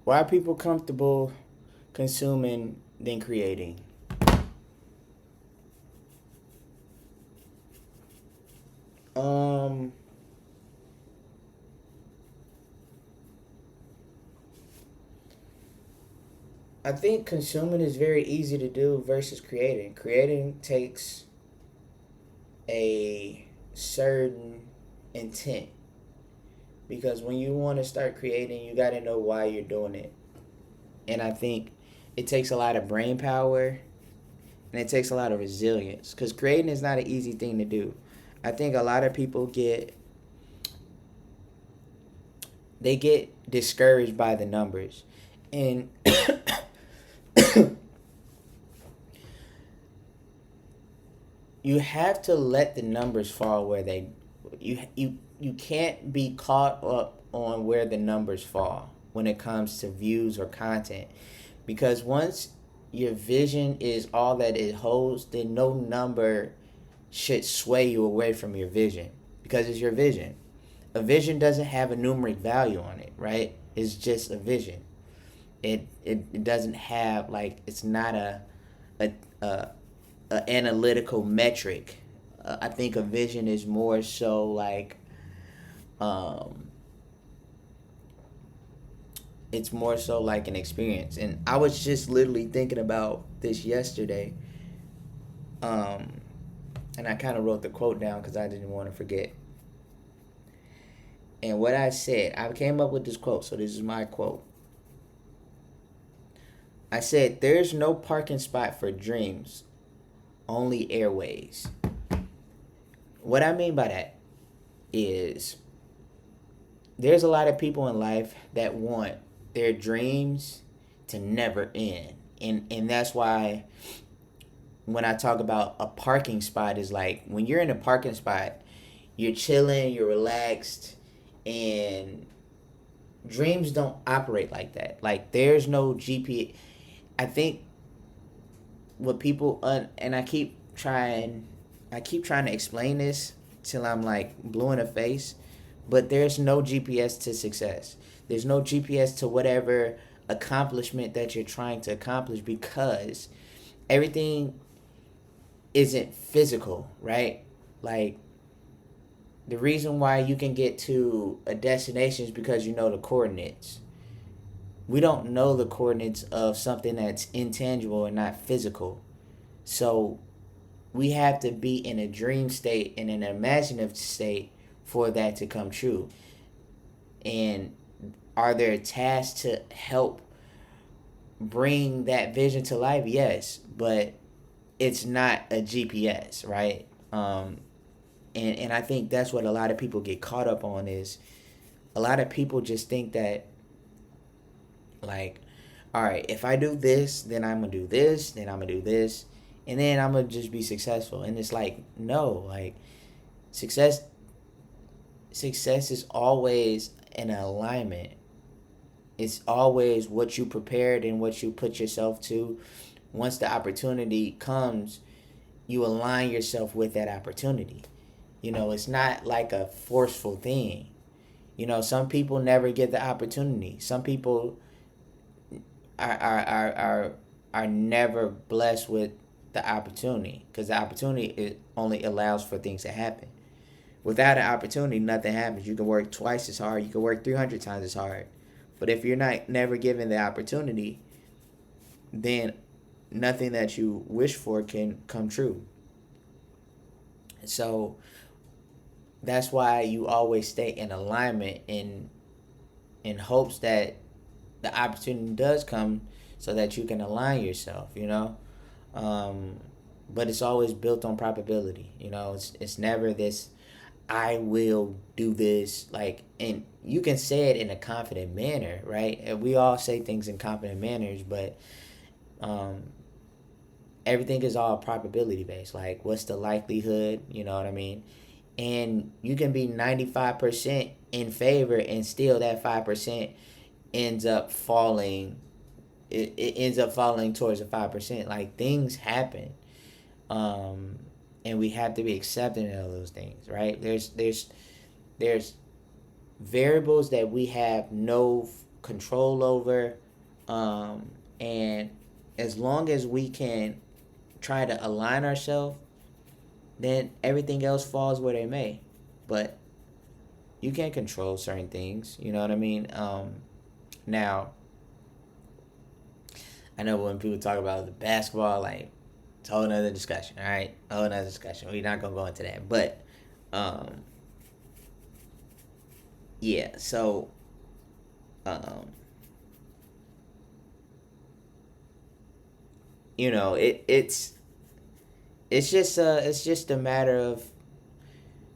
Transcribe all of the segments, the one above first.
Why are people comfortable consuming than creating? Um, I think consuming is very easy to do versus creating. Creating takes a certain intent because when you want to start creating, you got to know why you're doing it. And I think it takes a lot of brain power and it takes a lot of resilience because creating is not an easy thing to do. I think a lot of people get discouraged by the numbers. And you have to let the numbers fall where you can't be caught up on where the numbers fall when it comes to views or content, because once your vision is all that it holds, then no number should sway you away from your vision, because it's your vision. A vision doesn't have a numeric value on it, right? It's just a vision. It doesn't have, like, it's not a, a analytical metric. I think a vision is more so like, um, it's more so like an experience. And I was just literally thinking about this yesterday, um, and I kind of wrote the quote down because I didn't want to forget. And what I said, I came up with this quote, so this is my quote. I said, "There's no parking spot for dreams, only airways." What I mean by that is there's a lot of people in life that want their dreams to never end. And that's why when I talk about a parking spot, is like when you're in a parking spot, you're chilling, you're relaxed, and dreams don't operate like that. Like there's no GPS. I think what people and I keep trying to explain this till I'm like blue in the face, but there's no GPS to success. There's no GPS to whatever accomplishment that you're trying to accomplish, because everything isn't physical, right? Like the reason why you can get to a destination is because you know the coordinates. We don't know the coordinates of something that's intangible and not physical. So we have to be in a dream state and an imaginative state for that to come true. And are there tasks to help bring that vision to life? Yes, but it's not a GPS, right? And I think that's what a lot of people get caught up on, is a lot of people just think that, like, all right, if I do this, then I'm gonna do this, then I'm gonna do this, and then I'm gonna just be successful. And it's like, no, like success success is always an alignment. It's always what you prepared and what you put yourself to. Once the opportunity comes, you align yourself with that opportunity. It's not like a forceful thing. Some people never get the opportunity. Some people are never blessed with the opportunity, because the opportunity, it only allows for things to happen. Without an opportunity, nothing happens. You can work twice as hard. You can work 300 times as hard. But if you're not never given the opportunity, then nothing that you wish for can come true. So that's why you always stay in alignment, in hopes that the opportunity does come, so that you can align yourself. Um, but it's always built on probability. It's never this, I will do this, like, and you can say it in a confident manner, right? And we all say things in confident manners, but um, everything is all probability based. Like, what's the likelihood? You know what I mean? And you can be 95% in favor, and still that 5% ends up falling. It ends up falling towards the 5%. Like, things happen. Um, and we have to be accepting of those things, right? There's variables that we have no control over, and as long as we can try to align ourselves, then everything else falls where they may. But you can't control certain things, you know what I mean? Now, I know when people talk about the basketball, like, it's a whole nother discussion, all right? A whole nother discussion. We're not going to go into that. But, yeah, so, you know, it's just a matter of,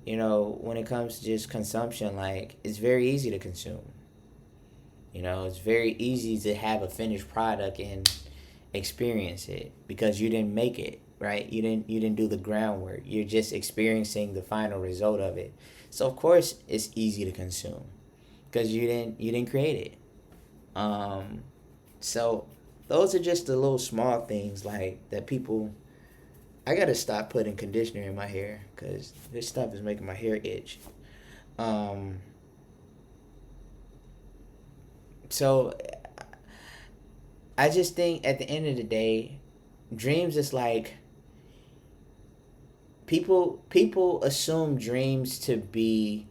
you know, when it comes to just consumption, like, it's very easy to consume. You know, it's very easy to have a finished product and experience it because you didn't make it, right? You didn't do the groundwork. You're just experiencing the final result of it. So of course it's easy to consume because you didn't create it. So those are just the little small things like that people. I gotta stop putting conditioner in my hair because this stuff is making my hair itch. So I just think at the end of the day, dreams is like people assume dreams to be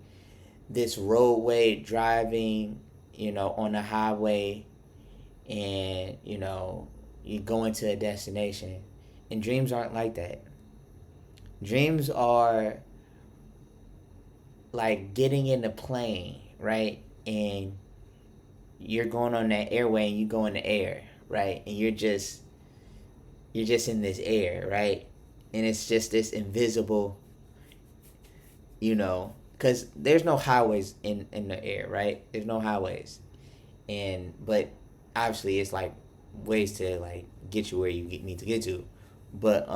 this roadway driving, you know, on the highway, and you know you go into a destination, and dreams aren't like that. Dreams are like getting in the plane, right? And you're going on that airway and you go in the air, right? And you're just in this air, right? And it's just this invisible, you know, because there's no highways in the air, right? There's no highways, but obviously it's like ways to like get you where you need to get to, but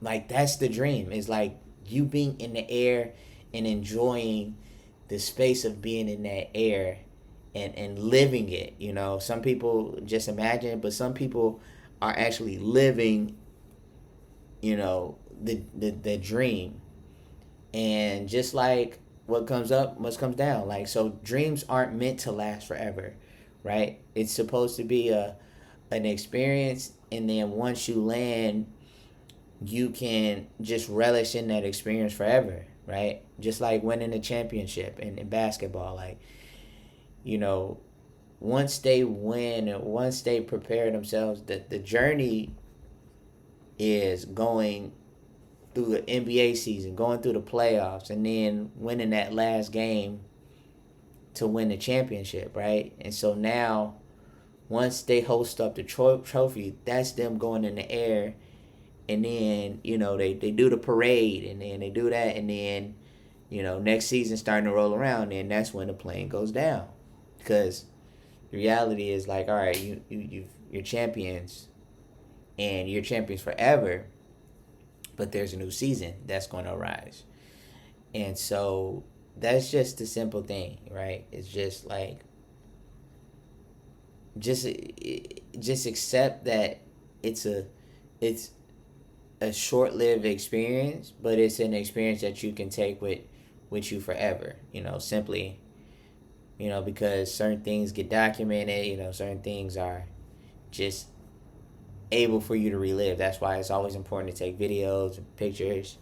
like that's the dream. It's like you being in the air and enjoying the space of being in that air and living it. You know, some people just imagine it, but some people are actually living, you know, the dream. And just like what comes up must come down. Like, so dreams aren't meant to last forever, right? It's supposed to be an experience, and then once you land, you can just relish in that experience forever, right? Just like winning a championship in basketball. Like, you know, once they win and once they prepare themselves, the journey is going through the NBA season, going through the playoffs, and then winning that last game to win the championship, right? And so now, once they host up the trophy, that's them going in the air, and then, you know, they do the parade, and then they do that, and then, you know, next season starting to roll around, and that's when the plane goes down, because the reality is like, all right, you're champions, and you're champions forever, but there's a new season that's going to arise. And so that's just the simple thing, right? It's just like, just accept that it's a short-lived experience, but it's an experience that you can take with you forever, you know, simply, you know, because certain things get documented, you know, certain things are just able for you to relive. That's why it's always important to take videos and pictures,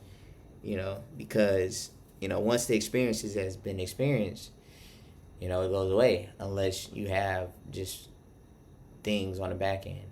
you know, because, you know, once the experiences has been experienced, you know, it goes away unless you have just things on the back end.